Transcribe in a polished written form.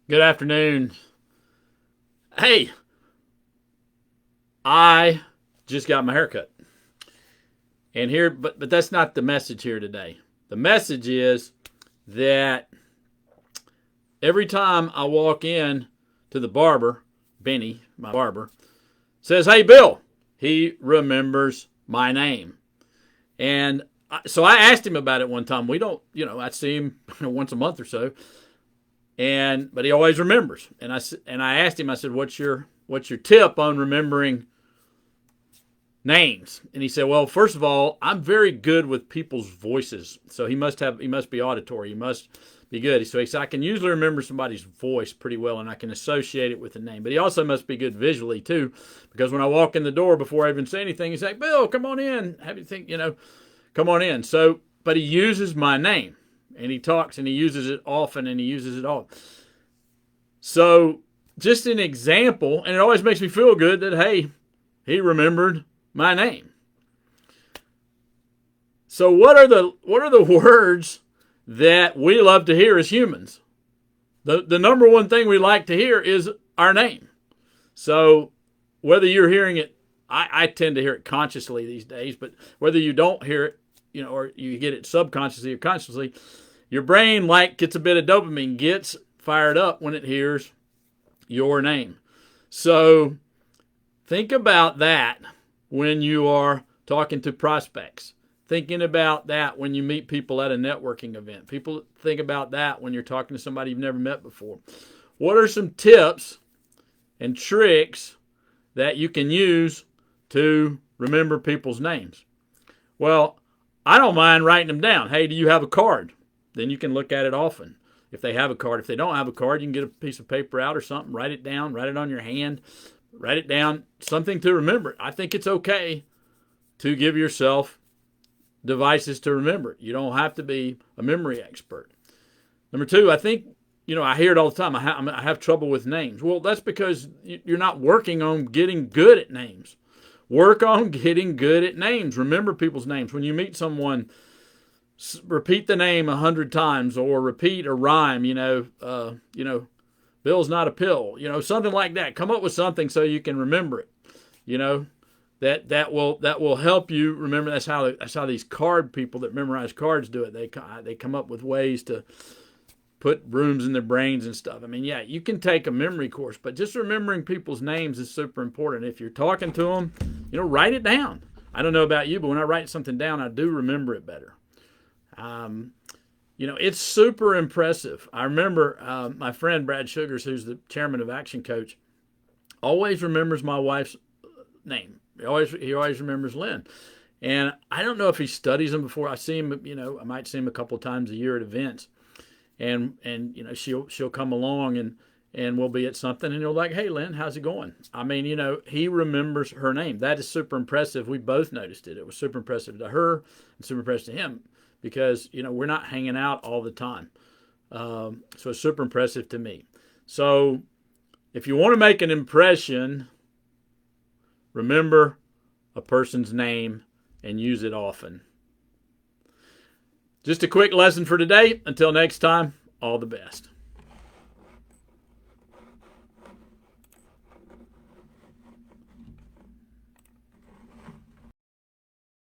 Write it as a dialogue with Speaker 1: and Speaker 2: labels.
Speaker 1: Good afternoon. Hey, I just got my haircut. And here, but that's not the message here today. The message is that every time I walk in to the barber, Benny, my barber, says, "Hey, Bill," he remembers my name. And so I asked him about it one time. We don't, I see him once a month or so, but he always remembers. And I asked him. I said, "What's your tip on remembering names?" And he said, "Well, first of all, I'm very good with people's voices. So he must be auditory. He must be good." So he said, "I can usually remember somebody's voice pretty well, and I can associate it with the name. But he also must be good visually too, because when I walk in the door, before I even say anything, he's like, 'Bill, come on in. How do you think, come on in?'" So, but he uses my name, and he talks, and he uses it often, and he uses it all. So, just an example, and it always makes me feel good that, hey, he remembered my name. So what are the words that we love to hear as humans? The number one thing we like to hear is our name. So whether you're hearing it, I tend to hear it consciously these days, but whether you don't hear it, or you get it subconsciously or consciously, your brain gets a bit of dopamine, gets fired up when it hears your name. So think about that when you are talking to prospects. Thinking about that when you meet people at a networking event. People think about that when you're talking to somebody you've never met before. What are some tips and tricks that you can use to remember people's names? Well, I don't mind writing them down. Hey, do you have a card? Then you can look at it often. If they have a card. If they don't have a card, you can get a piece of paper out or something, write it down, write it on your hand, write it down, something to remember. I think it's okay to give yourself devices to remember it. You don't have to be a memory expert. Number two, I think, I hear it all the time. I have trouble with names. Well, that's because you're not working on getting good at names. Work on getting good at names. Remember people's names. When you meet someone, repeat the name 100 times, or repeat a rhyme. Bill's not a pill. Something like that. Come up with something so you can remember it. That will help you remember. That's how these card people that memorize cards do it. They come up with ways to put rooms in their brains and stuff. I mean, yeah, you can take a memory course, but just remembering people's names is super important. If you're talking to them, write it down. I don't know about you, but when I write something down, I do remember it better. It's super impressive. I remember my friend Brad Sugars, who's the chairman of ActionCOACH, always remembers my wife's name. He always remembers Lynn. And I don't know if he studies them before. I see him, I might see him a couple of times a year at events. And she'll come along and we'll be at something, and he'll like, "Hey, Lynn, how's it going?" I mean, he remembers her name. That is super impressive. We both noticed it. It was super impressive to her and super impressive to him, because we're not hanging out all the time. So it's super impressive to me. So if you want to make an impression, remember a person's name and use it often. Just a quick lesson for today. Until next time, all the best.